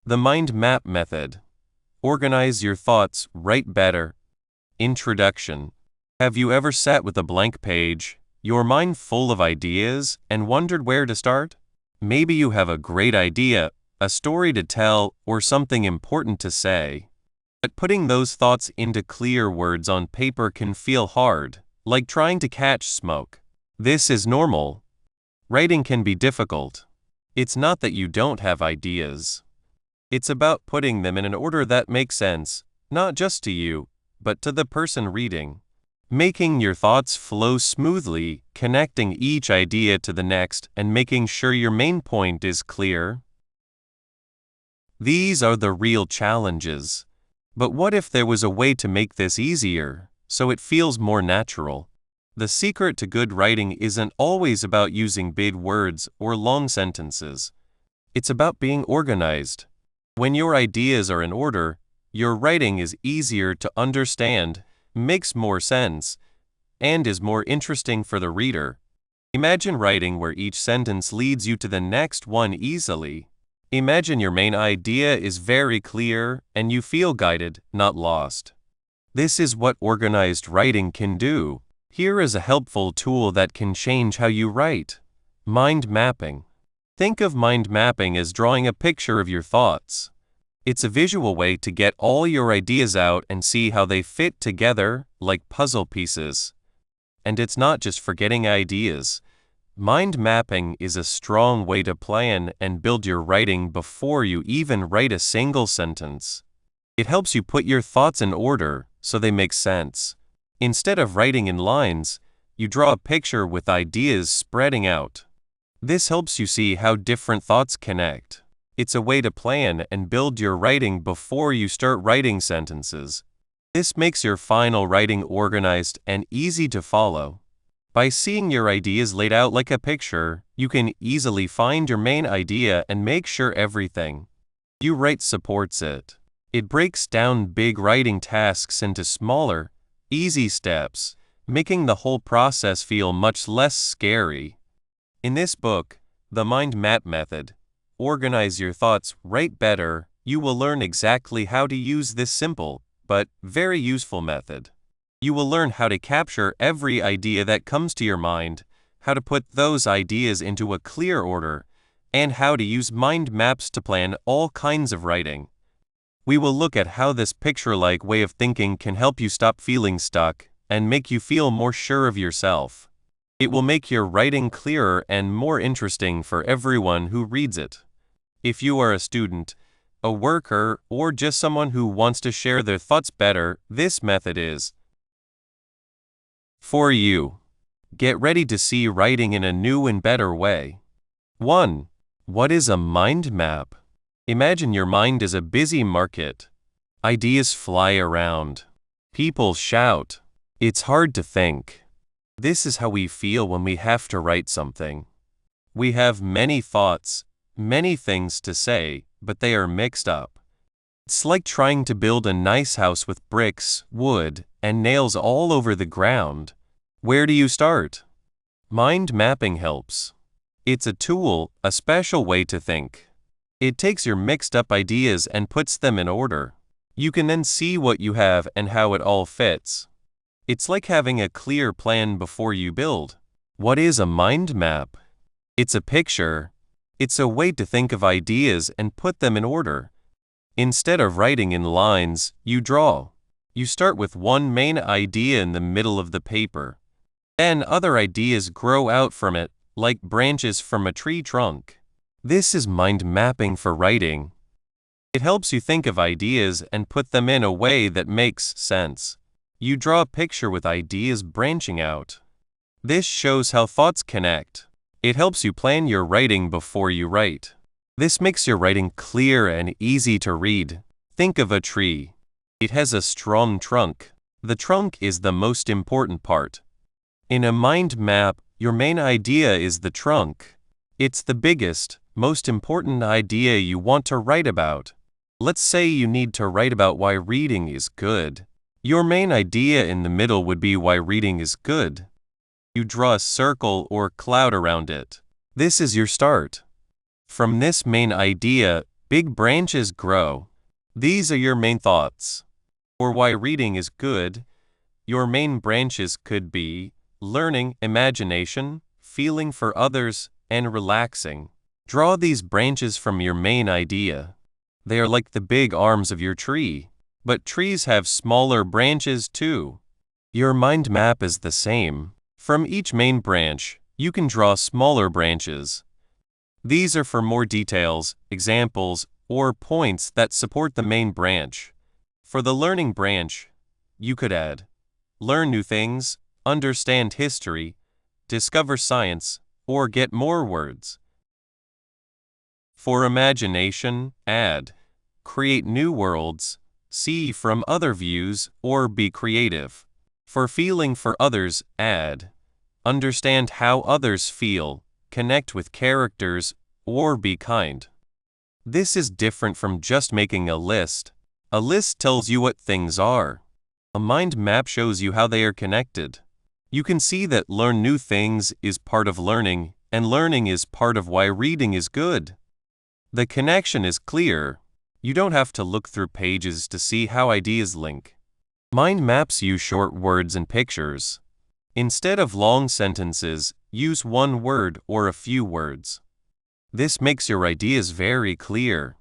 The mind map method. Organize your thoughts, write better. Introduction. Have you ever sat with a blank page, your mind full of ideas, and wondered where to start? Maybe you have a great idea, a story to tell, or something important to say. But putting those thoughts into clear words on paper can feel hard, like trying to catch smoke. This is normal. Writing can be difficult. It's not that you don't have ideas. It's about putting them in an order that makes sense, not just to you, but to the person reading. Making your thoughts flow smoothly, connecting each idea to the next, and making sure your main point is clear. These are the real challenges. But what if there was a way to make this easier, so it feels more natural? The secret to good writing isn't always about using big words or long sentences. It's about being organized. When your ideas are in order, your writing is easier to understand, makes more sense, and is more interesting for the reader. Imagine writing where each sentence leads you to the next one easily. Imagine your main idea is very clear and you feel guided, not lost. This is what organized writing can do. Here is a helpful tool that can change how you write. Mind mapping. Think of mind mapping as drawing a picture of your thoughts. It's a visual way to get all your ideas out and see how they fit together like puzzle pieces. And it's not just forgetting ideas. Mind mapping is a strong way to plan and build your writing before you even write a single sentence. It helps you put your thoughts in order so they make sense. Instead of writing in lines, you draw a picture with ideas spreading out. This helps you see how different thoughts connect. It's a way to plan and build your writing before you start writing sentences. This makes your final writing organized and easy to follow. By seeing your ideas laid out like a picture, you can easily find your main idea and make sure everything you write supports it. It breaks down big writing tasks into smaller, easy steps, making the whole process feel much less scary. In this book, The Mind Map Method, Organize Your Thoughts, Write Better, you will learn exactly how to use this simple, but very useful method. You will learn how to capture every idea that comes to your mind, how to put those ideas into a clear order, and how to use mind maps to plan all kinds of writing. We will look at how this picture-like way of thinking can help you stop feeling stuck and make you feel more sure of yourself. It will make your writing clearer and more interesting for everyone who reads it. If you are a student, a worker, or just someone who wants to share their thoughts better, this method is for you. Get ready to see writing in a new and better way. 1. What is a mind map? Imagine your mind is a busy market. Ideas fly around. People shout. It's hard to think. This is how we feel when we have to write something. We have many thoughts, many things to say, but they are mixed up. It's like trying to build a nice house with bricks, wood, and nails all over the ground. Where do you start? Mind mapping helps. It's a tool, a special way to think. It takes your mixed up ideas and puts them in order. You can then see what you have and how it all fits. It's like having a clear plan before you build. What is a mind map? It's a picture. It's a way to think of ideas and put them in order. Instead of writing in lines, you draw. You start with one main idea in the middle of the paper. Then other ideas grow out from it, like branches from a tree trunk. This is mind mapping for writing. It helps you think of ideas and put them in a way that makes sense. You draw a picture with ideas branching out. This shows how thoughts connect. It helps you plan your writing before you write. This makes your writing clear and easy to read. Think of a tree. It has a strong trunk. The trunk is the most important part. In a mind map, your main idea is the trunk. It's the biggest, most important idea you want to write about. Let's say you need to write about why reading is good. Your main idea in the middle would be why reading is good. You draw a circle or cloud around it. This is your start. From this main idea, Big branches grow. These are your main thoughts. For why reading is good, your main branches could be learning, imagination, feeling for others, and relaxing. Draw these branches from your main idea. They are like the big arms of your tree, but trees have smaller branches too. Your mind map is the same. From each main branch, you can draw smaller branches. These are for more details, examples, or points that support the main branch. For the learning branch, you could add learn new things, understand history, discover science, or get more words. For imagination, add create new worlds, see from other views, or be creative. For feeling for others, add understand how others feel, connect with characters, or be kind. This is different from just making a list. A list tells you what things are. A mind map shows you how they are connected. You can see that learn new things is part of learning, and learning is part of why reading is good. The connection is clear. You don't have to look through pages to see how ideas link. Mind maps use short words and pictures. Instead of long sentences, use one word or a few words. This makes your ideas very clear.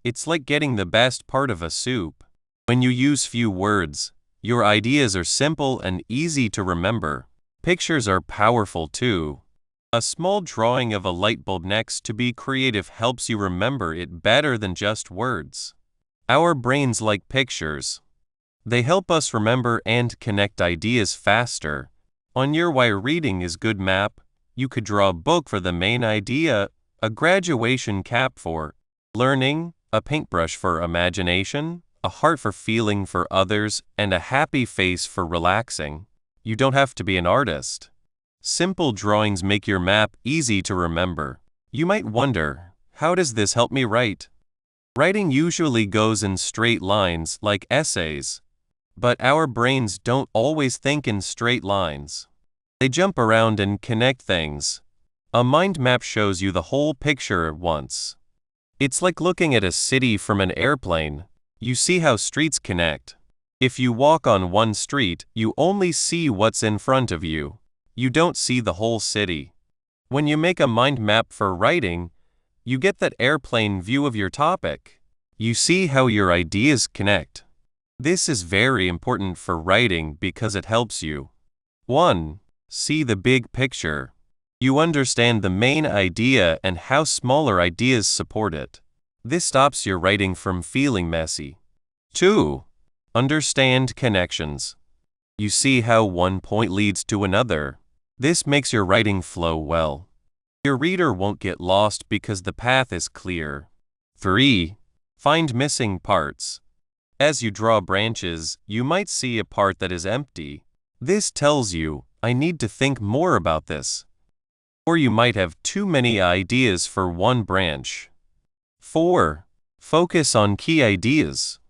It's like getting the best part of a soup. When you use few words, your ideas are simple and easy to remember. Pictures are powerful too. A small drawing of a light bulb next to be creative helps you remember it better than just words. Our brains like pictures. They help us remember and connect ideas faster. On your why reading is good map, you could draw a book for the main idea, a graduation cap for learning, a paintbrush for imagination, a heart for feeling for others, and a happy face for relaxing. You don't have to be an artist. Simple drawings make your map easy to remember. You might wonder, how does this help me write? Writing usually goes in straight lines like essays. But our brains don't always think in straight lines. They jump around and connect things. A mind map shows you the whole picture at once. It's like looking at a city from an airplane. You see how streets connect. If you walk on one street, you only see what's in front of you. You don't see the whole city. When you make a mind map for writing, you get that airplane view of your topic. You see how your ideas connect. This is very important for writing because it helps you. 1. See the big picture. You understand the main idea and how smaller ideas support it. This stops your writing from feeling messy. 2. Understand connections. You see how one point leads to another. This makes your writing flow well. Your reader won't get lost because the path is clear. 3. Find missing parts. As you draw branches, you might see a part that is empty. This tells you, I need to think more about this. Or you might have too many ideas for one branch. 4. Focus on key ideas.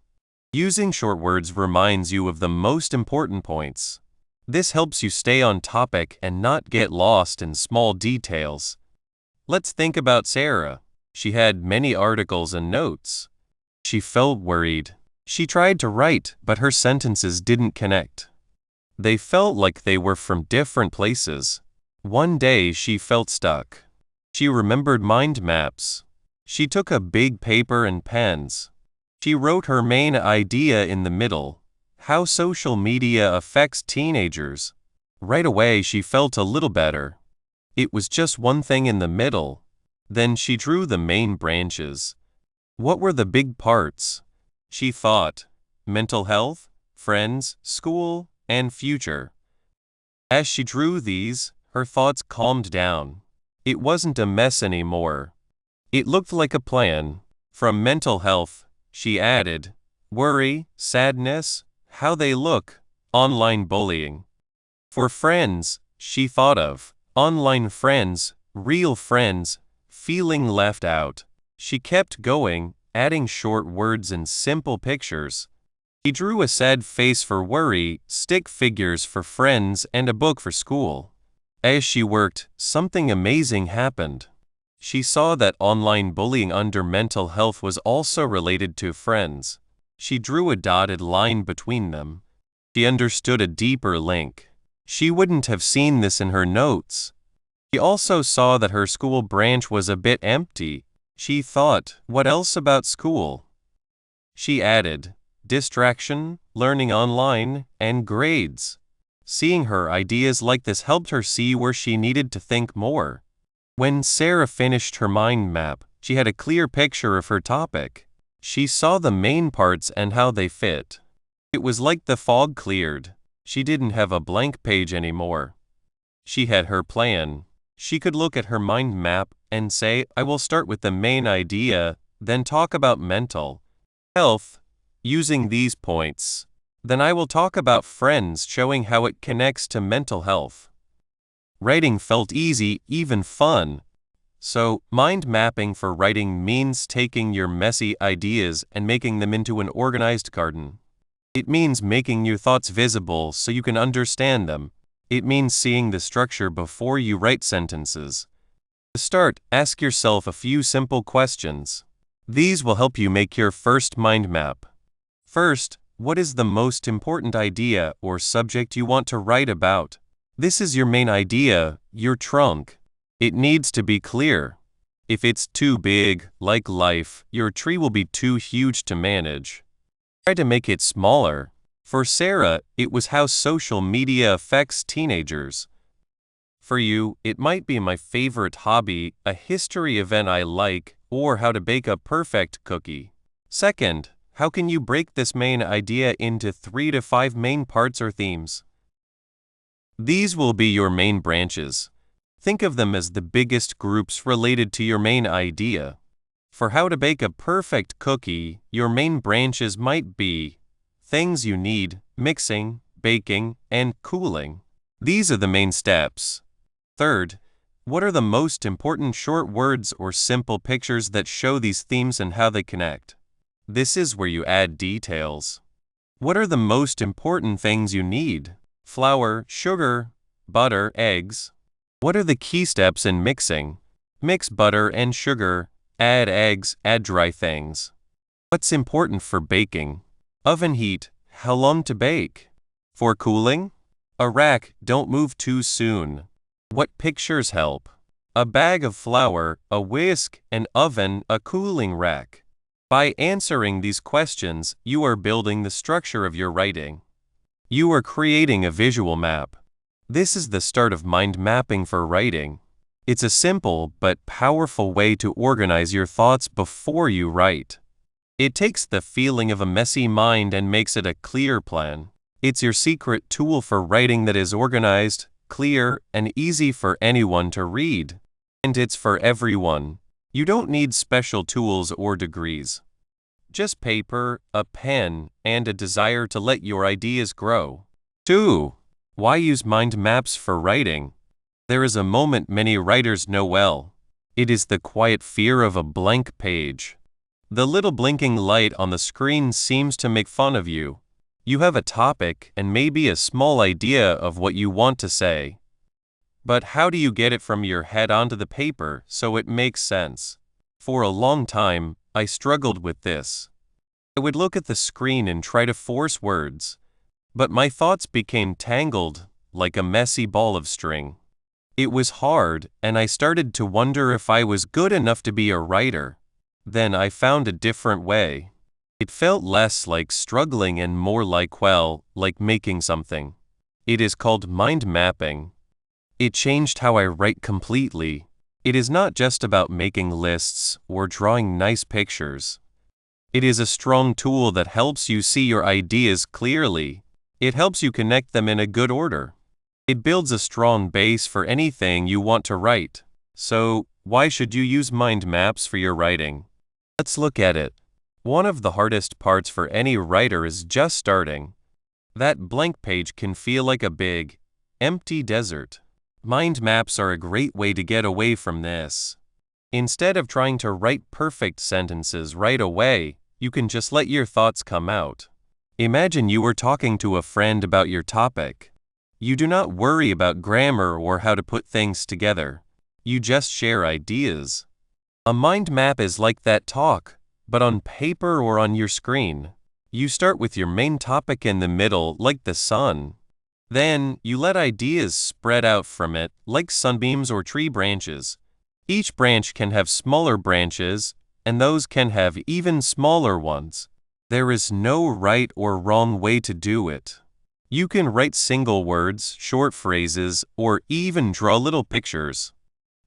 Using short words reminds you of the most important points. This helps you stay on topic and not get lost in small details. Let's think about Sarah. She had many articles and notes. She felt worried. She tried to write, but her sentences didn't connect. They felt like they were from different places. One day she felt stuck. She remembered mind maps. She took a big paper and pens. She wrote her main idea in the middle, how social media affects teenagers. Right away she felt a little better. It was just one thing in the middle. Then she drew the main branches. What were the big parts? She thought, mental health, friends, school, and future. As she drew these, her thoughts calmed down. It wasn't a mess anymore. It looked like a plan. From mental health, she added, worry, sadness, how they look, online bullying. For friends, she thought of online friends, real friends, feeling left out. She kept going, adding short words and simple pictures. She drew a sad face for worry, stick figures for friends, and a book for school. As she worked, something amazing happened. She saw that online bullying under mental health was also related to friends. She drew a dotted line between them. She understood a deeper link. She wouldn't have seen this in her notes. She also saw that her school branch was a bit empty. She thought, what else about school? She added, distraction, learning online, and grades. Seeing her ideas like this helped her see where she needed to think more. When Sarah finished her mind map, she had a clear picture of her topic. She saw the main parts and how they fit. It was like the fog cleared. She didn't have a blank page anymore. She had her plan. She could look at her mind map and say, I will start with the main idea, then talk about mental health, using these points. Then I will talk about friends, showing how it connects to mental health. Writing felt easy, even fun. So, mind mapping for writing means taking your messy ideas and making them into an organized garden. It means making your thoughts visible so you can understand them. It means seeing the structure before you write sentences. To start, ask yourself a few simple questions. These will help you make your first mind map. First, what is the most important idea or subject you want to write about? This is your main idea, your trunk. It needs to be clear. If it's too big, like life, your tree will be too huge to manage. Try to make it smaller. For Sarah, it was how social media affects teenagers. For you, it might be my favorite hobby, a history event I like, or how to bake a perfect cookie. Second, how can you break this main idea into 3 to 5 main parts or themes? These will be your main branches. Think of them as the biggest groups related to your main idea. For how to bake a perfect cookie, your main branches might be things you need, mixing, baking, and cooling. These are the main steps. Third, what are the most important short words or simple pictures that show these themes and how they connect? This is where you add details. What are the most important things you need? Flour, sugar, butter, eggs. What are the key steps in mixing? Mix butter and sugar, add eggs, add dry things. What's important for baking? Oven heat, how long to bake? For cooling? A rack, don't move too soon. What pictures help? A bag of flour, a whisk, an oven, a cooling rack. By answering these questions, you are building the structure of your writing. You are creating a visual map. This is the start of mind mapping for writing. It's a simple but powerful way to organize your thoughts before you write. It takes the feeling of a messy mind and makes it a clear plan. It's your secret tool for writing that is organized, clear, and easy for anyone to read. And it's for everyone. You don't need special tools or degrees. Just paper, a pen, and a desire to let your ideas grow. 2. Why use mind maps for writing? There is a moment many writers know well. It is the quiet fear of a blank page. The little blinking light on the screen seems to make fun of you. You have a topic and maybe a small idea of what you want to say. But how do you get it from your head onto the paper so it makes sense? For a long time, I struggled with this. I would look at the screen and try to force words, but my thoughts became tangled, like a messy ball of string. It was hard, and I started to wonder if I was good enough to be a writer. Then I found a different way. It felt less like struggling and more like making something. It is called mind mapping. It changed how I write completely. It is not just about making lists or drawing nice pictures. It is a strong tool that helps you see your ideas clearly. It helps you connect them in a good order. It builds a strong base for anything you want to write. So, why should you use mind maps for your writing? Let's look at it. One of the hardest parts for any writer is just starting. That blank page can feel like a big, empty desert. Mind maps are a great way to get away from this. Instead of trying to write perfect sentences right away, you can just let your thoughts come out. Imagine you were talking to a friend about your topic. You do not worry about grammar or how to put things together. You just share ideas. A mind map is like that talk, but on paper or on your screen. You start with your main topic in the middle, like the sun. Then, you let ideas spread out from it, like sunbeams or tree branches. Each branch can have smaller branches, and those can have even smaller ones. There is no right or wrong way to do it. You can write single words, short phrases, or even draw little pictures.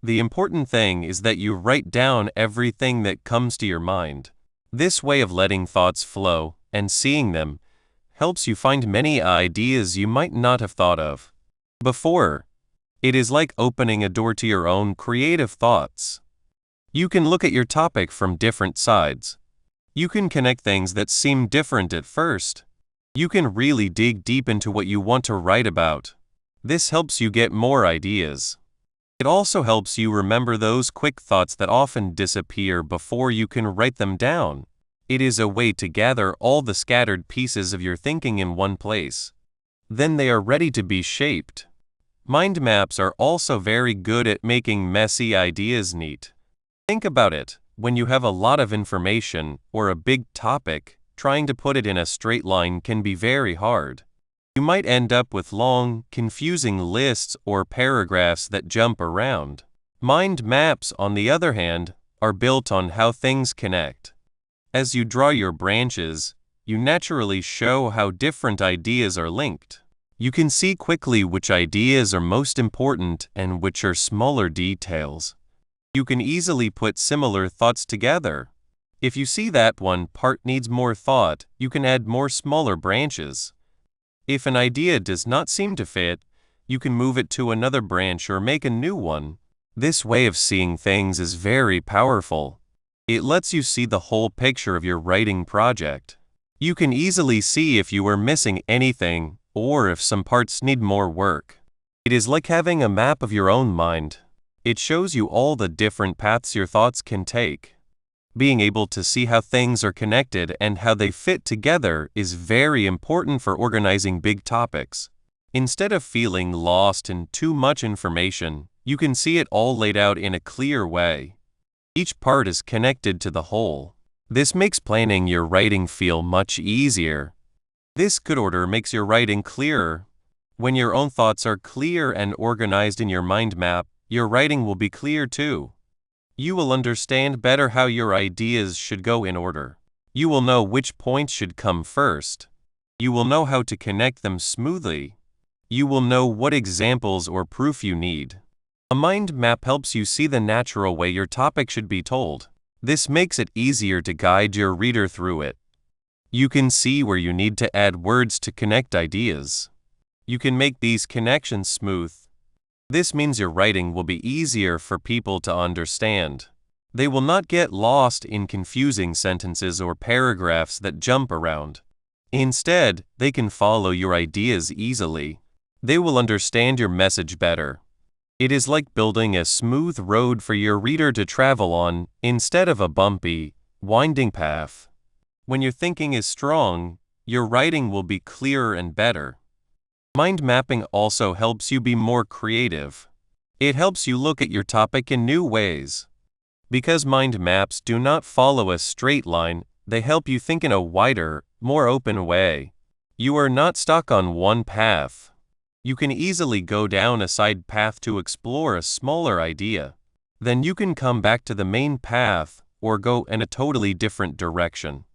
The important thing is that you write down everything that comes to your mind. This way of letting thoughts flow and seeing them helps you find many ideas you might not have thought of before. It is like opening a door to your own creative thoughts. You can look at your topic from different sides. You can connect things that seem different at first. You can really dig deep into what you want to write about. This helps you get more ideas. It also helps you remember those quick thoughts that often disappear before you can write them down. It is a way to gather all the scattered pieces of your thinking in one place. Then they are ready to be shaped. Mind maps are also very good at making messy ideas neat. Think about it. When you have a lot of information or a big topic, trying to put it in a straight line can be very hard. You might end up with long, confusing lists or paragraphs that jump around. Mind maps, on the other hand, are built on how things connect. As you draw your branches, you naturally show how different ideas are linked. You can see quickly which ideas are most important and which are smaller details. You can easily put similar thoughts together. If you see that one part needs more thought, you can add more smaller branches. If an idea does not seem to fit, you can move it to another branch or make a new one. This way of seeing things is very powerful. It lets you see the whole picture of your writing project. You can easily see if you are missing anything or if some parts need more work. It is like having a map of your own mind. It shows you all the different paths your thoughts can take. Being able to see how things are connected and how they fit together is very important for organizing big topics. Instead of feeling lost in too much information, you can see it all laid out in a clear way. Each part is connected to the whole. This makes planning your writing feel much easier. This good order makes your writing clearer. When your own thoughts are clear and organized in your mind map, your writing will be clear too. You will understand better how your ideas should go in order. You will know which points should come first. You will know how to connect them smoothly. You will know what examples or proof you need. A mind map helps you see the natural way your topic should be told. This makes it easier to guide your reader through it. You can see where you need to add words to connect ideas. You can make these connections smooth. This means your writing will be easier for people to understand. They will not get lost in confusing sentences or paragraphs that jump around. Instead, they can follow your ideas easily. They will understand your message better. It is like building a smooth road for your reader to travel on instead of a bumpy, winding path. When your thinking is strong, your writing will be clearer and better. Mind mapping also helps you be more creative. It helps you look at your topic in new ways. Because mind maps do not follow a straight line, they help you think in a wider, more open way. You are not stuck on one path. You can easily go down a side path to explore a smaller idea. Then you can come back to the main path or go in a totally different direction.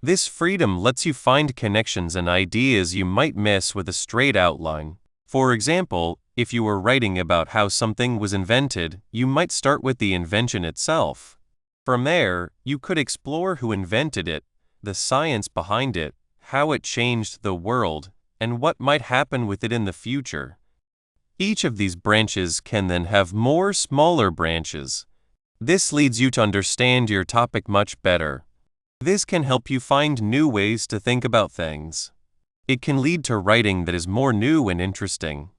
This freedom lets you find connections and ideas you might miss with a straight outline. For example, if you were writing about how something was invented, you might start with the invention itself. From there, you could explore who invented it, the science behind it, how it changed the world, and what might happen with it in the future. Each of these branches can then have more smaller branches. This leads you to understand your topic much better. This can help you find new ways to think about things. It can lead to writing that is more new and interesting.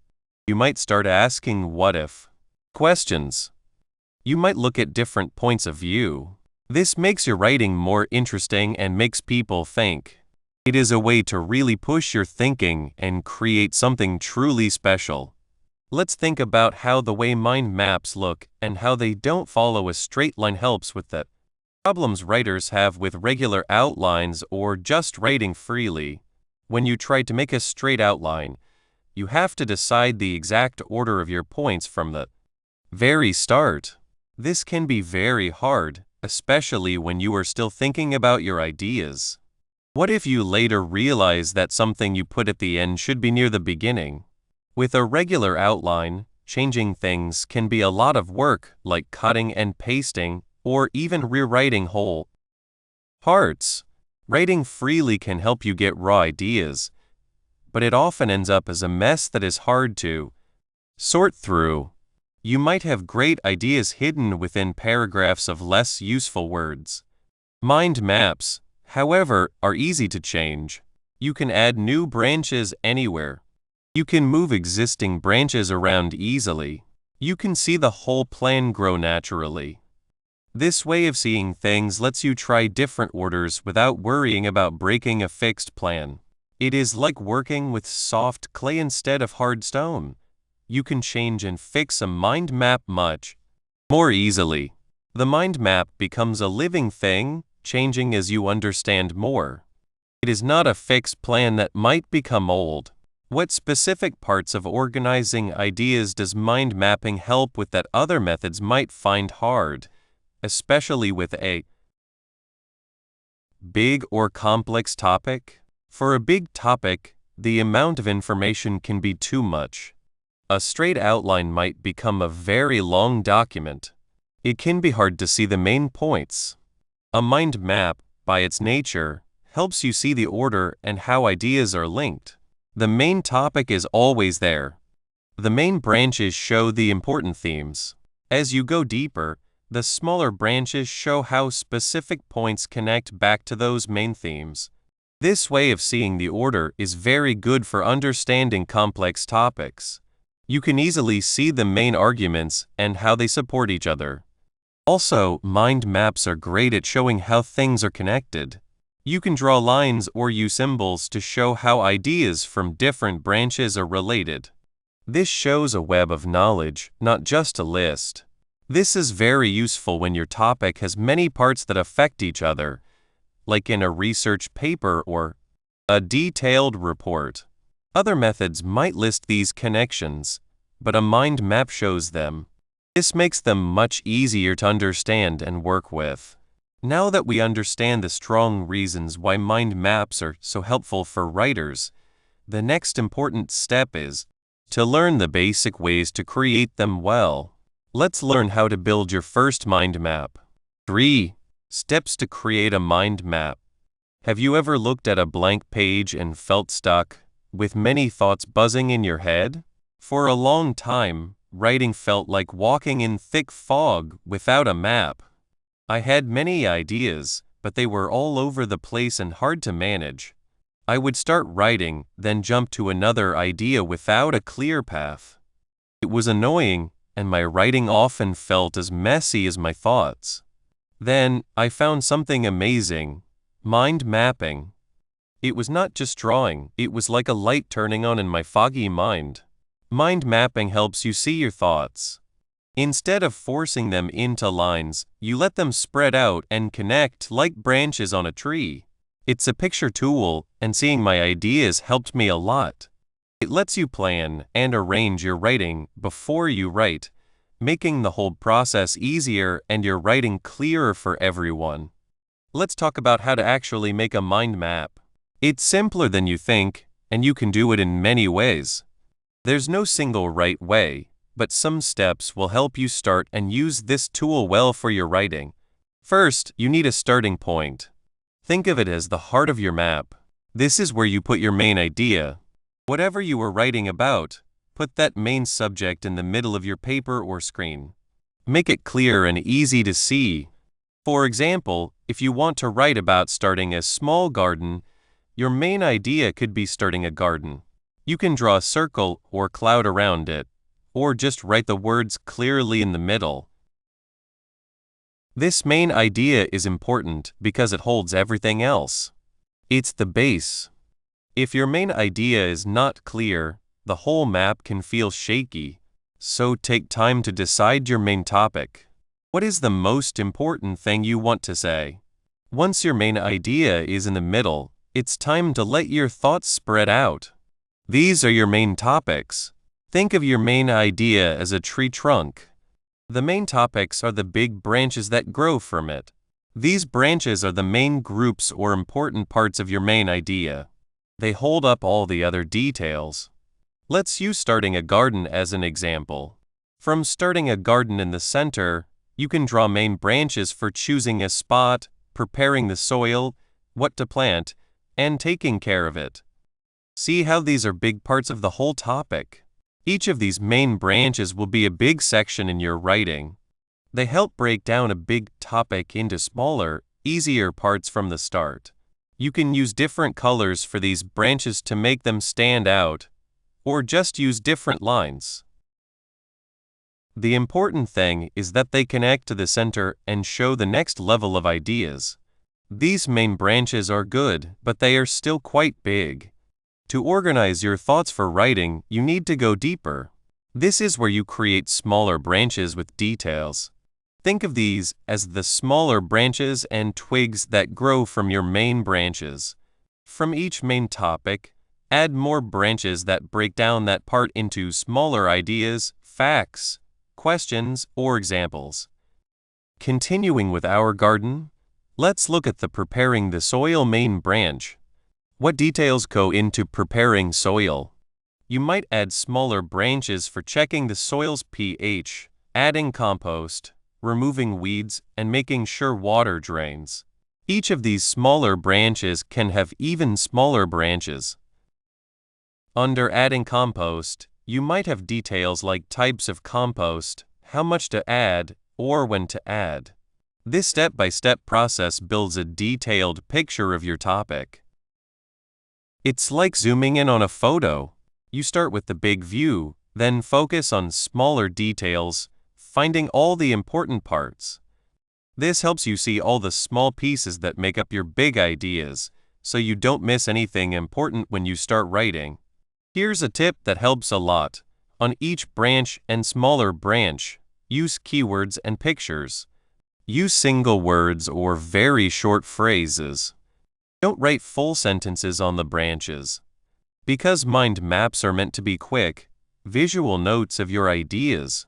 You might start asking what-if questions. You might look at different points of view. This makes your writing more interesting and makes people think. It is a way to really push your thinking and create something truly special. Let's think about how the way mind maps look and how they don't follow a straight line helps with that. Problems writers have with regular outlines or just writing freely. When you try to make a straight outline, you have to decide the exact order of your points from the very start. This can be very hard, especially when you are still thinking about your ideas. What if you later realize that something you put at the end should be near the beginning? With a regular outline, changing things can be a lot of work, like cutting and pasting, or even rewriting whole parts. Writing freely can help you get raw ideas, but it often ends up as a mess that is hard to sort through. You might have great ideas hidden within paragraphs of less useful words. Mind maps, however, are easy to change. You can add new branches anywhere. You can move existing branches around easily. You can see the whole plan grow naturally. This way of seeing things lets you try different orders without worrying about breaking a fixed plan. It is like working with soft clay instead of hard stone. You can change and fix a mind map much more easily. The mind map becomes a living thing, changing as you understand more. It is not a fixed plan that might become old. What specific parts of organizing ideas does mind mapping help with that other methods might find hard, especially with a big or complex topic? For a big topic, the amount of information can be too much. A straight outline might become a very long document. It can be hard to see the main points. A mind map, by its nature, helps you see the order and how ideas are linked. The main topic is always there. The main branches show the important themes. As you go deeper, the smaller branches show how specific points connect back to those main themes. This way of seeing the order is very good for understanding complex topics. You can easily see the main arguments and how they support each other. Also, mind maps are great at showing how things are connected. You can draw lines or use symbols to show how ideas from different branches are related. This shows a web of knowledge, not just a list. This is very useful when your topic has many parts that affect each other, like in a research paper or a detailed report. Other methods might list these connections, but a mind map shows them. This makes them much easier to understand and work with. Now that we understand the strong reasons why mind maps are so helpful for writers, the next important step is to learn the basic ways to create them well. Let's learn how to build your first mind map. 3 Steps to create a mind map. Have you ever looked at a blank page and felt stuck, with many thoughts buzzing in your head? For a long time, writing felt like walking in thick fog without a map. I had many ideas, but they were all over the place and hard to manage. I would start writing, then jump to another idea without a clear path. It was annoying, and my writing often felt as messy as my thoughts. Then, I found something amazing: mind mapping. It was not just drawing, it was like a light turning on in my foggy mind. Mind mapping helps you see your thoughts. Instead of forcing them into lines, you let them spread out and connect like branches on a tree. It's a picture tool, and seeing my ideas helped me a lot. It lets you plan and arrange your writing before you write, making the whole process easier and your writing clearer for everyone. Let's talk about how to actually make a mind map. It's simpler than you think, and you can do it in many ways. There's no single right way, but some steps will help you start and use this tool well for your writing. First, you need a starting point. Think of it as the heart of your map. This is where you put your main idea. Whatever you are writing about, put that main subject in the middle of your paper or screen. Make it clear and easy to see. For example, if you want to write about starting a small garden, your main idea could be starting a garden. You can draw a circle or cloud around it, or just write the words clearly in the middle. This main idea is important because it holds everything else. It's the base. If your main idea is not clear, the whole map can feel shaky. So take time to decide your main topic. What is the most important thing you want to say? Once your main idea is in the middle, it's time to let your thoughts spread out. These are your main topics. Think of your main idea as a tree trunk. The main topics are the big branches that grow from it. These branches are the main groups or important parts of your main idea. They hold up all the other details. Let's use starting a garden as an example. From starting a garden in the center, you can draw main branches for choosing a spot, preparing the soil, what to plant, and taking care of it. See how these are big parts of the whole topic. Each of these main branches will be a big section in your writing. They help break down a big topic into smaller, easier parts from the start. You can use different colors for these branches to make them stand out, or just use different lines. The important thing is that they connect to the center and show the next level of ideas. These main branches are good, but they are still quite big. To organize your thoughts for writing, you need to go deeper. This is where you create smaller branches with details. Think of these as the smaller branches and twigs that grow from your main branches. From each main topic, add more branches that break down that part into smaller ideas, facts, questions, or examples. Continuing with our garden, let's look at the preparing the soil main branch. What details go into preparing soil? You might add smaller branches for checking the soil's pH, adding compost, removing weeds, and making sure water drains. Each of these smaller branches can have even smaller branches. Under adding compost, you might have details like types of compost, how much to add, or when to add. This step-by-step process builds a detailed picture of your topic. It's like zooming in on a photo. You start with the big view, then focus on smaller details, finding all the important parts. This helps you see all the small pieces that make up your big ideas, so you don't miss anything important when you start writing. Here's a tip that helps a lot. On each branch and smaller branch, use keywords and pictures. Use single words or very short phrases. Don't write full sentences on the branches. Because mind maps are meant to be quick, visual notes of your ideas.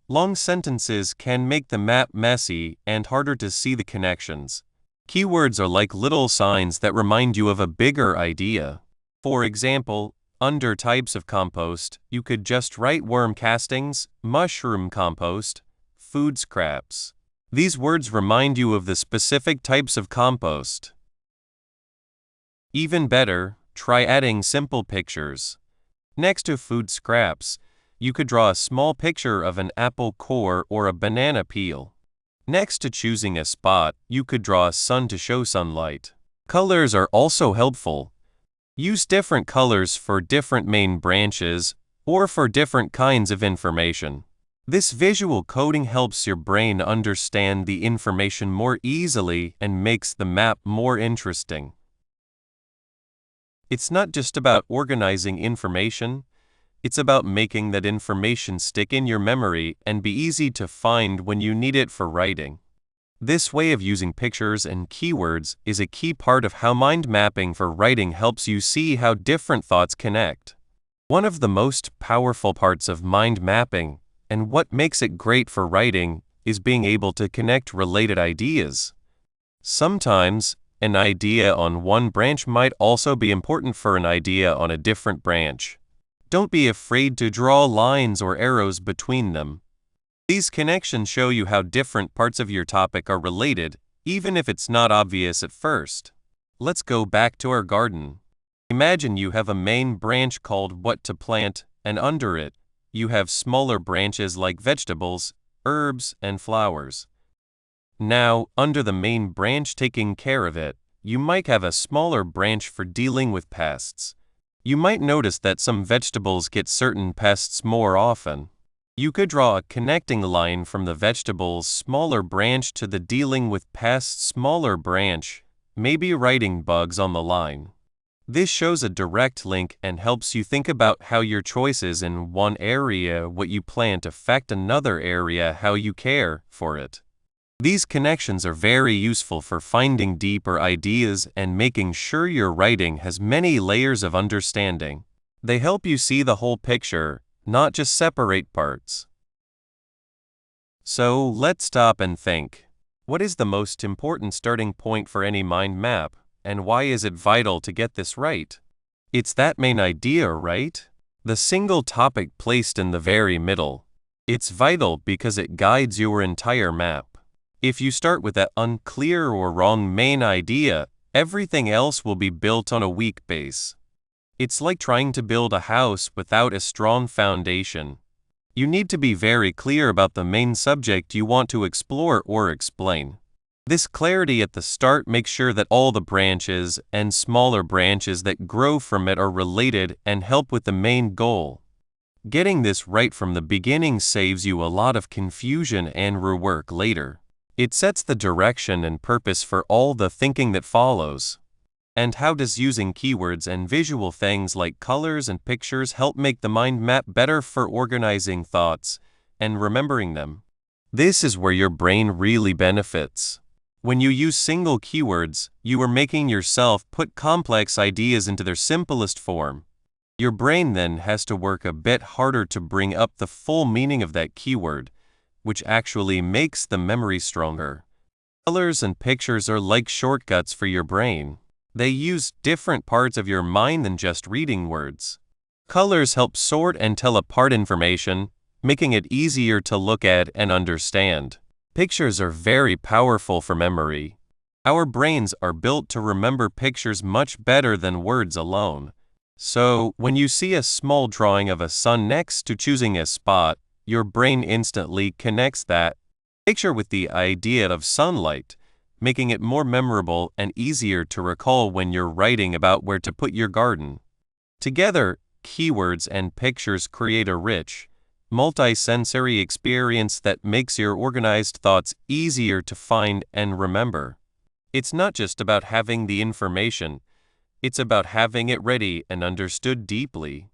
Long sentences can make the map messy and harder to see the connections. Keywords are like little signs that remind you of a bigger idea. For example, under types of compost, you could just write worm castings, mushroom compost, food scraps. These words remind you of the specific types of compost. Even better, try adding simple pictures. Next to food scraps, you could draw a small picture of an apple core or a banana peel. Next to choosing a spot, you could draw a sun to show sunlight. Colors are also helpful. Use different colors for different main branches or for different kinds of information. This visual coding helps your brain understand the information more easily and makes the map more interesting. It's not just about organizing information, it's about making that information stick in your memory and be easy to find when you need it for writing. This way of using pictures and keywords is a key part of how mind mapping for writing helps you see how different thoughts connect. One of the most powerful parts of mind mapping, and what makes it great for writing, is being able to connect related ideas. Sometimes, an idea on one branch might also be important for an idea on a different branch. Don't be afraid to draw lines or arrows between them. These connections show you how different parts of your topic are related, even if it's not obvious at first. Let's go back to our garden. Imagine you have a main branch called What to Plant, and under it, you have smaller branches like vegetables, herbs, and flowers. Now, under the main branch taking care of it, you might have a smaller branch for dealing with pests. You might notice that some vegetables get certain pests more often. You could draw a connecting line from the vegetables' smaller branch to the dealing with pests smaller branch, maybe writing bugs on the line. This shows a direct link and helps you think about how your choices in one area, what you plant, affect another area, how you care for it. These connections are very useful for finding deeper ideas and making sure your writing has many layers of understanding. They help you see the whole picture, not just separate parts. So let's stop and think. What is the most important starting point for any mind map, and why is it vital to get this right? It's that main idea, right? The single topic placed in the very middle. It's vital because it guides your entire map. If you start with that unclear or wrong main idea, everything else will be built on a weak base. It's like trying to build a house without a strong foundation. You need to be very clear about the main subject you want to explore or explain. This clarity at the start makes sure that all the branches and smaller branches that grow from it are related and help with the main goal. Getting this right from the beginning saves you a lot of confusion and rework later. It sets the direction and purpose for all the thinking that follows. And how does using keywords and visual things like colors and pictures help make the mind map better for organizing thoughts and remembering them? This is where your brain really benefits. When you use single keywords, you are making yourself put complex ideas into their simplest form. Your brain then has to work a bit harder to bring up the full meaning of that keyword, which actually makes the memory stronger. Colors and pictures are like shortcuts for your brain. They use different parts of your mind than just reading words. Colors help sort and tell apart information, making it easier to look at and understand. Pictures are very powerful for memory. Our brains are built to remember pictures much better than words alone. So, when you see a small drawing of a sun next to choosing a spot, your brain instantly connects that picture with the idea of sunlight, making it more memorable and easier to recall when you're writing about where to put your garden. Together, keywords and pictures create a rich, multi-sensory experience that makes your organized thoughts easier to find and remember. It's not just about having the information, it's about having it ready and understood deeply.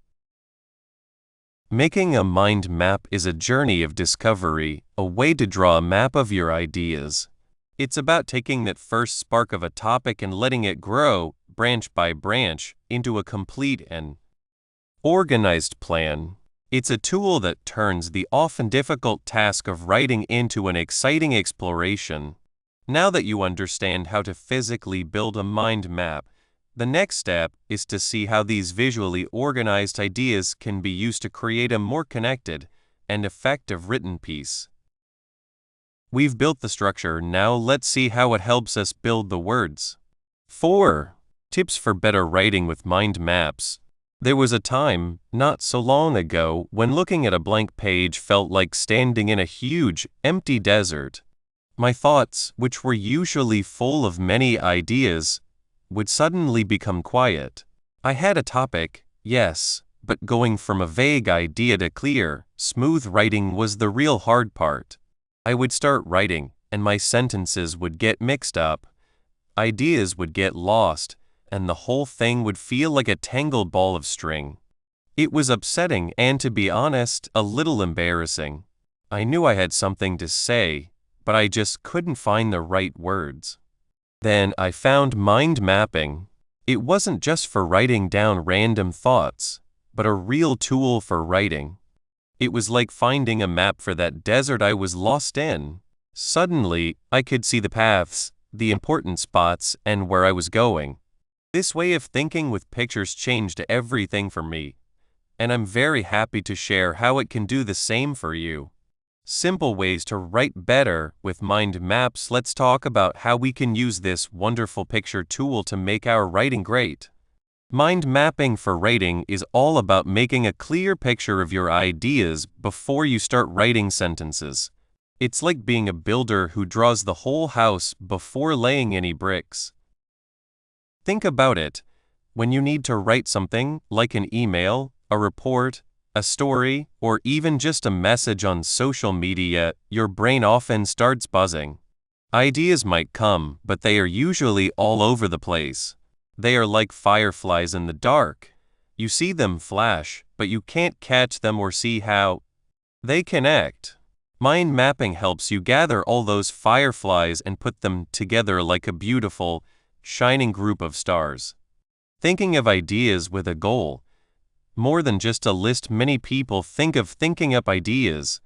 Making a mind map is a journey of discovery, a way to draw a map of your ideas. It's about taking that first spark of a topic and letting it grow, branch by branch, into a complete and organized plan. It's a tool that turns the often difficult task of writing into an exciting exploration. Now that you understand how to physically build a mind map, the next step is to see how these visually organized ideas can be used to create a more connected and effective written piece. We've built the structure, now let's see how it helps us build the words. 4. Tips for better writing with mind maps. There was a time, not so long ago, when looking at a blank page felt like standing in a huge, empty desert. My thoughts, which were usually full of many ideas, would suddenly become quiet. I had a topic, yes, but going from a vague idea to clear, smooth writing was the real hard part. I would start writing, and my sentences would get mixed up. Ideas would get lost, and the whole thing would feel like a tangled ball of string. It was upsetting and, to be honest, a little embarrassing. I knew I had something to say, but I just couldn't find the right words. Then I found mind mapping. It wasn't just for writing down random thoughts, but a real tool for writing. It was like finding a map for that desert I was lost in. Suddenly, I could see the paths, the important spots, and where I was going. This way of thinking with pictures changed everything for me, and I'm very happy to share how it can do the same for you. Simple ways to write better with mind maps. Let's talk about how we can use this wonderful picture tool to make our writing great. Mind mapping for writing is all about making a clear picture of your ideas before you start writing sentences. It's like being a builder who draws the whole house before laying any bricks. Think about it. When you need to write something, like an email, a report, a story, or even just a message on social media, your brain often starts buzzing. Ideas might come, but they are usually all over the place. They are like fireflies in the dark. You see them flash, but you can't catch them or see how they connect. Mind mapping helps you gather all those fireflies and put them together like a beautiful, shining group of stars. Thinking of ideas with a goal. More than just a list, many people think of thinking up ideas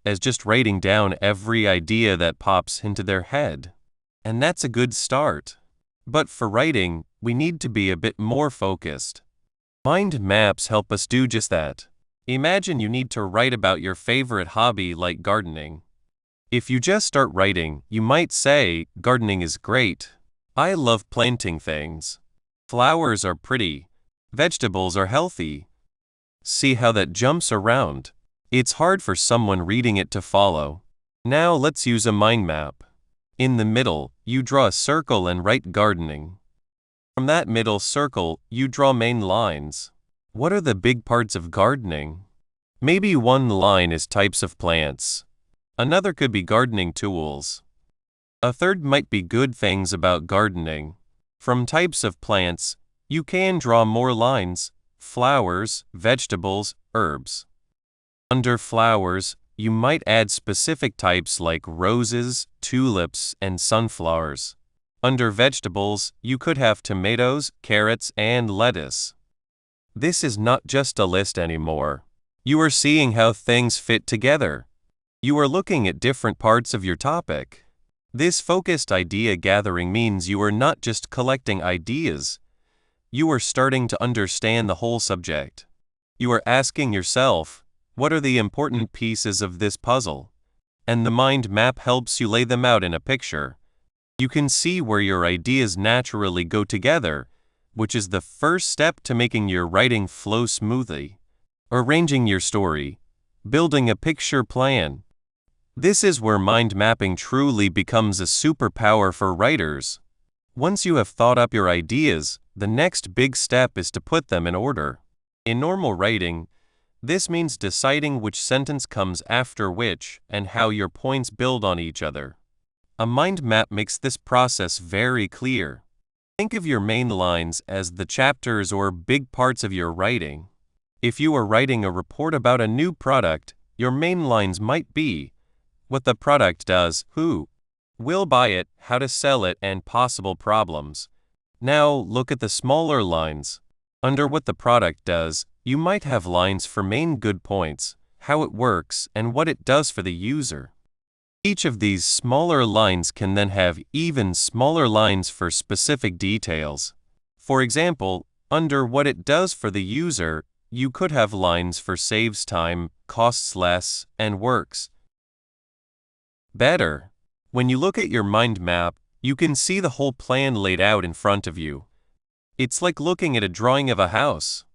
as just writing down every idea that pops into their head. And that's a good start. But for writing, we need to be a bit more focused. Mind maps help us do just that. Imagine you need to write about your favorite hobby like gardening. If you just start writing, you might say, "Gardening is great. I love planting things. Flowers are pretty. Vegetables are healthy." See how that jumps around? It's hard for someone reading it to follow. Now let's use a mind map. In the middle, you draw a circle and write gardening. From that middle circle, you draw main lines. What are the big parts of gardening? Maybe one line is types of plants. Another could be gardening tools. A third might be good things about gardening. From types of plants, you can draw more lines: flowers, vegetables, herbs. Under flowers, you might add specific types like roses, tulips, and sunflowers. Under vegetables, you could have tomatoes, carrots, and lettuce. This is not just a list anymore. You are seeing how things fit together. You are looking at different parts of your topic. This focused idea gathering means you are not just collecting ideas. You are starting to understand the whole subject. You are asking yourself, what are the important pieces of this puzzle? And the mind map helps you lay them out in a picture. You can see where your ideas naturally go together, which is the first step to making your writing flow smoothly. Arranging your story. Building a picture plan. This is where mind mapping truly becomes a superpower for writers. Once you have thought up your ideas, the next big step is to put them in order. In normal writing, this means deciding which sentence comes after which and how your points build on each other. A mind map makes this process very clear. Think of your main lines as the chapters or big parts of your writing. If you are writing a report about a new product, your main lines might be what the product does, who will buy it, how to sell it, and possible problems. Now look at the smaller lines. Under what the product does, you might have lines for main good points, how it works, and what it does for the user. Each of these smaller lines can then have even smaller lines for specific details. For example, under what it does for the user, you could have lines for saves time, costs less, and works better. When you look at your mind map, you can see the whole plan laid out in front of you. It's like looking at a drawing of a house.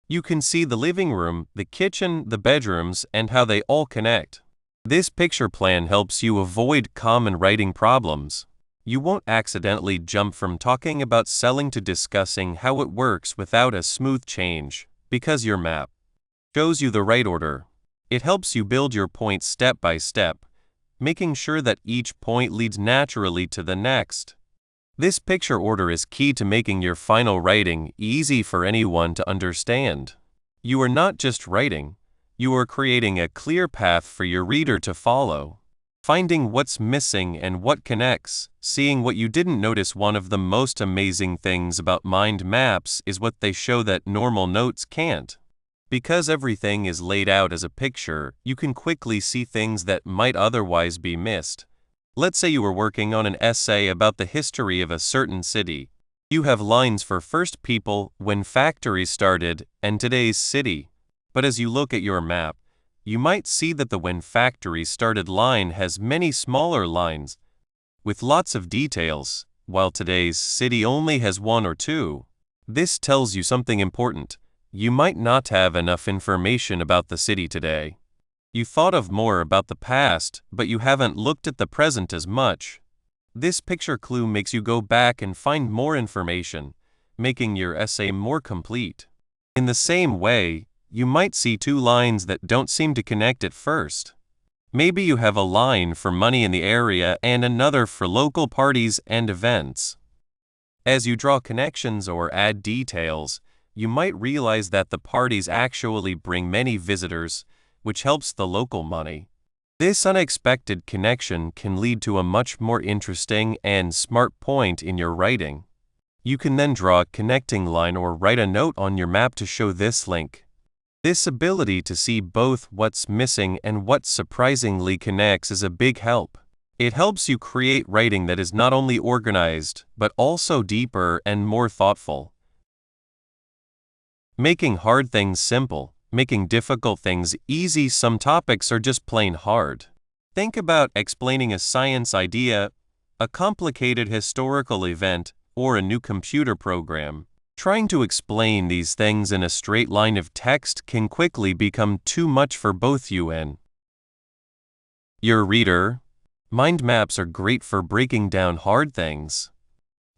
You can see the living room, the kitchen, the bedrooms, and how they all connect. This picture plan helps you avoid common writing problems. You won't accidentally jump from talking about selling to discussing how it works without a smooth change, because your map shows you the right order. It helps you build your points step by step, making sure that each point leads naturally to the next. This picture order is key to making your final writing easy for anyone to understand. You are not just writing, you are creating a clear path for your reader to follow. Finding what's missing and what connects, seeing what you didn't notice. One of the most amazing things about mind maps is what they show that normal notes can't. Because everything is laid out as a picture, you can quickly see things that might otherwise be missed. Let's say you were working on an essay about the history of a certain city. You have lines for first people, when factories started, and today's city. But as you look at your map, you might see that the when factories started line has many smaller lines with lots of details, while today's city only has one or two. This tells you something important. You might not have enough information about the city today. You thought of more about the past, but you haven't looked at the present as much. This picture clue makes you go back and find more information, making your essay more complete. In the same way, you might see two lines that don't seem to connect at first. Maybe you have a line for money in the area and another for local parties and events. As you draw connections or add details, you might realize that the parties actually bring many visitors, which helps the local money. This unexpected connection can lead to a much more interesting and smart point in your writing. You can then draw a connecting line or write a note on your map to show this link. This ability to see both what's missing and what surprisingly connects is a big help. It helps you create writing that is not only organized, but also deeper and more thoughtful. Making hard things simple, making difficult things easy. Some topics are just plain hard. Think about explaining a science idea, a complicated historical event, or a new computer program. Trying to explain these things in a straight line of text can quickly become too much for both you and your reader. Mind maps are great for breaking down hard things.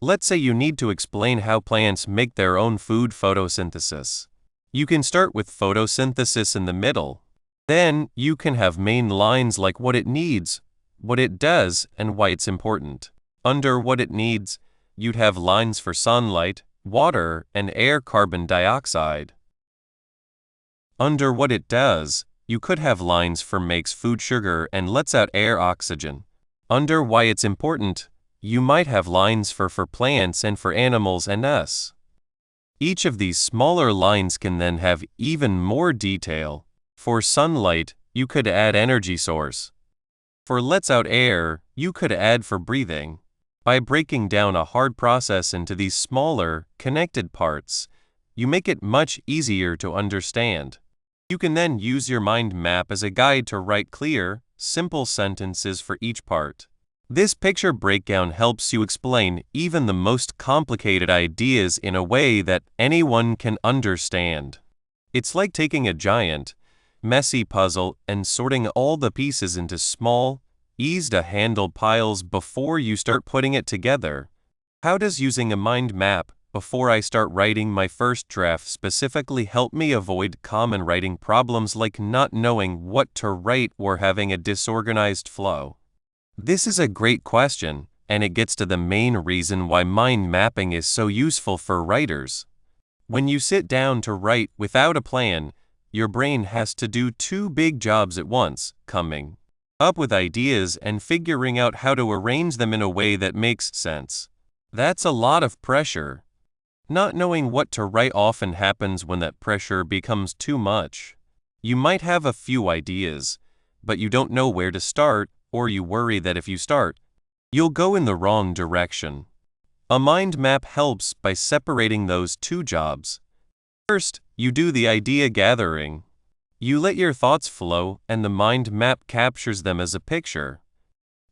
Let's say you need to explain how plants make their own food, photosynthesis. You can start with photosynthesis in the middle. Then you can have main lines like what it needs, what it does, and why it's important. Under what it needs, you'd have lines for sunlight, water, and air, carbon dioxide. Under what it does, you could have lines for makes food sugar and lets out air, oxygen. Under why it's important, you might have lines for plants and for animals and us. Each of these smaller lines can then have even more detail. For sunlight, you could add energy source. For lets out air, you could add for breathing. By breaking down a hard process into these smaller, connected parts, you make it much easier to understand. You can then use your mind map as a guide to write clear, simple sentences for each part. This picture breakdown helps you explain even the most complicated ideas in a way that anyone can understand. It's like taking a giant, messy puzzle and sorting all the pieces into small, easy-to-handle piles before you start putting it together. How does using a mind map before I start writing my first draft specifically help me avoid common writing problems like not knowing what to write or having a disorganized flow? This is a great question, and it gets to the main reason why mind mapping is so useful for writers. When you sit down to write without a plan, your brain has to do two big jobs at once: coming up with ideas and figuring out how to arrange them in a way that makes sense. That's a lot of pressure. Not knowing what to write often happens when that pressure becomes too much. You might have a few ideas, but you don't know where to start, or you worry that if you start, you'll go in the wrong direction. A mind map helps by separating those two jobs. First, you do the idea gathering. You let your thoughts flow, and the mind map captures them as a picture.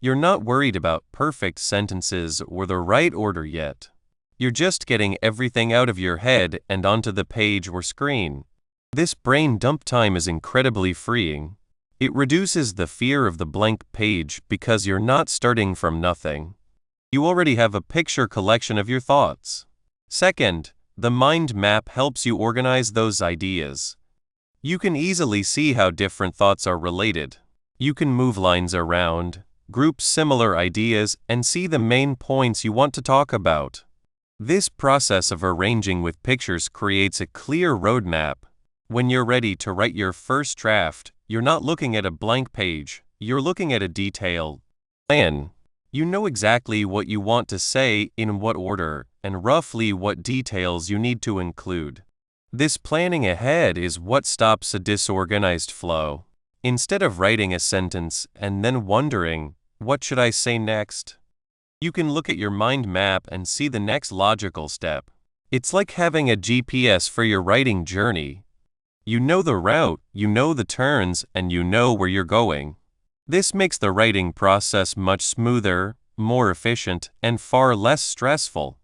You're not worried about perfect sentences or the right order yet. You're just getting everything out of your head and onto the page or screen. This brain dump time is incredibly freeing. It reduces the fear of the blank page because you're not starting from nothing. You already have a picture collection of your thoughts. Second, the mind map helps you organize those ideas. You can easily see how different thoughts are related. You can move lines around, group similar ideas, and see the main points you want to talk about. This process of arranging with pictures creates a clear roadmap. When you're ready to write your first draft, you're not looking at a blank page, you're looking at a detailed plan. You know exactly what you want to say, in what order, and roughly what details you need to include. This planning ahead is what stops a disorganized flow. Instead of writing a sentence and then wondering, what should I say next? You can look at your mind map and see the next logical step. It's like having a GPS for your writing journey. You know the route, you know the turns, and you know where you're going. This makes the writing process much smoother, more efficient, and far less stressful.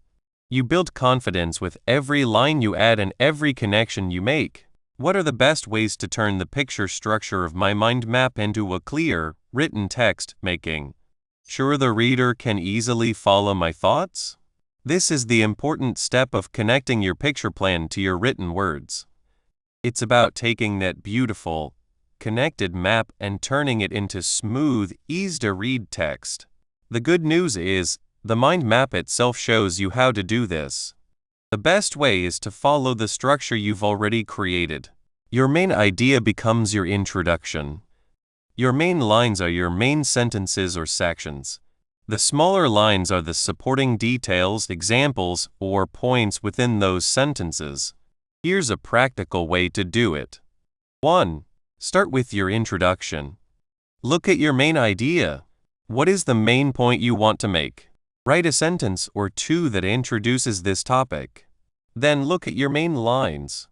You build confidence with every line you add and every connection you make. What are the best ways to turn the picture structure of my mind map into a clear, written text, making sure the reader can easily follow my thoughts? This is the important step of connecting your picture plan to your written words. It's about taking that beautiful, connected map and turning it into smooth, easy-to-read text. The good news is, The mind map itself shows you how to do this. The best way is to follow the structure you've already created. Your main idea becomes your introduction. Your main lines are your main sentences or sections. The smaller lines are the supporting details, examples, or points within those sentences. Here's a practical way to do it. 1. Start with your introduction. Look at your main idea. What is the main point you want to make? Write a sentence or two that introduces this topic. Then look at your main lines.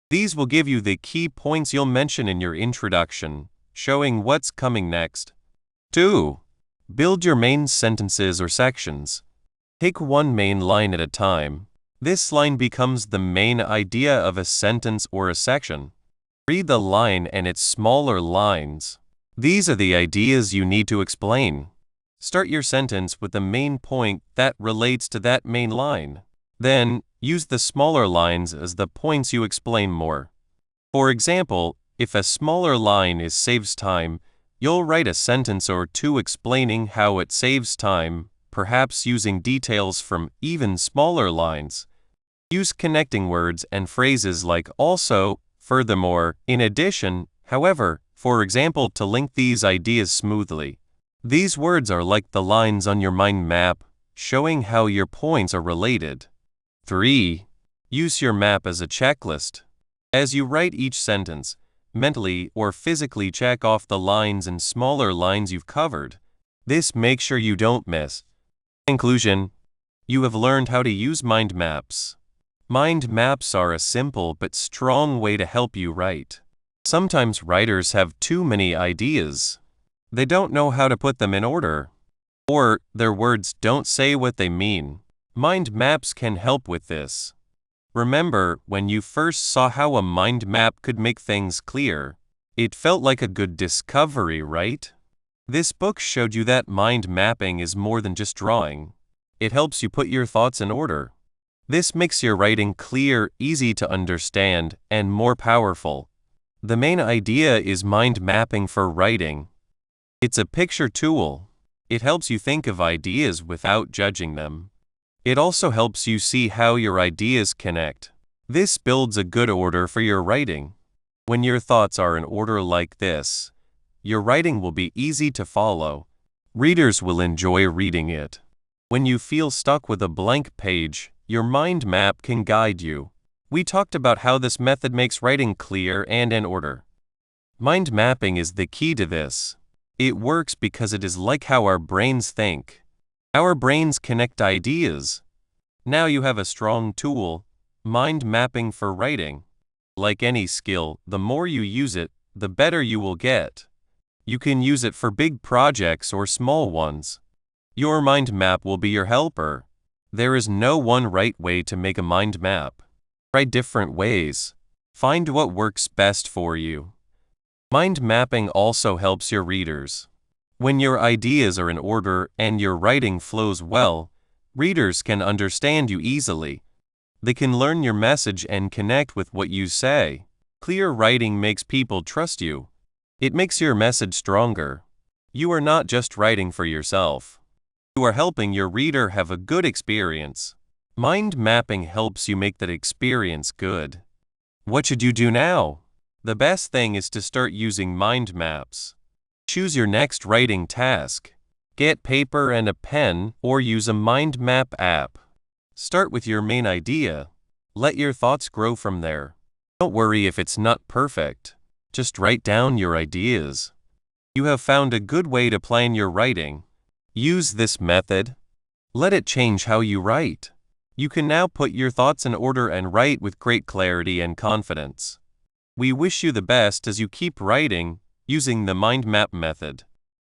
These will give you the key points you'll mention in your introduction, showing what's coming next. 2. Build your main sentences or sections. Take one main line at a time. This line becomes the main idea of a sentence or a section. Read the line and its smaller lines. These are the ideas you need to explain. Start your sentence with the main point that relates to that main line. Then, use the smaller lines as the points you explain more. For example, if a smaller line is saves time, you'll write a sentence or two explaining how it saves time, perhaps using details from even smaller lines. Use connecting words and phrases like also, furthermore, in addition, however, for example, to link these ideas smoothly. These words are like the lines on your mind map, showing how your points are related. 3. Use your map as a checklist. As you write each sentence, mentally or physically check off the lines and smaller lines you've covered. This makes sure you don't miss. Conclusion: you have learned how to use mind maps. Mind maps are a simple but strong way to help you write. Sometimes writers have too many ideas. They don't know how to put them in order, or their words don't say what they mean. Mind maps can help with this. Remember when you first saw how a mind map could make things clear? It felt like a good discovery, right? This book showed you that mind mapping is more than just drawing. It helps you put your thoughts in order. This makes your writing clear, easy to understand, and more powerful. The main idea is mind mapping for writing. It's a picture tool. It helps you think of ideas without judging them. It also helps you see how your ideas connect. This builds a good order for your writing. When your thoughts are in order like this, your writing will be easy to follow. Readers will enjoy reading it. When you feel stuck with a blank page, your mind map can guide you. We talked about how this method makes writing clear and in order. Mind mapping is the key to this. It works because it is like how our brains think. Our brains connect ideas. Now you have a strong tool, mind mapping for writing. Like any skill, the more you use it, the better you will get. You can use it for big projects or small ones. Your mind map will be your helper. There is no one right way to make a mind map. Try different ways. Find what works best for you. Mind mapping also helps your readers. When your ideas are in order and your writing flows well, readers can understand you easily. They can learn your message and connect with what you say. Clear writing makes people trust you. It makes your message stronger. You are not just writing for yourself. You are helping your reader have a good experience. Mind mapping helps you make that experience good. What should you do now? The best thing is to start using mind maps. Choose your next writing task. Get paper and a pen or use a mind map app. Start with your main idea. Let your thoughts grow from there. Don't worry if it's not perfect. Just write down your ideas. You have found a good way to plan your writing. Use this method. Let it change how you write. You can now put your thoughts in order and write with great clarity and confidence. We wish you the best as you keep writing using the mind map method.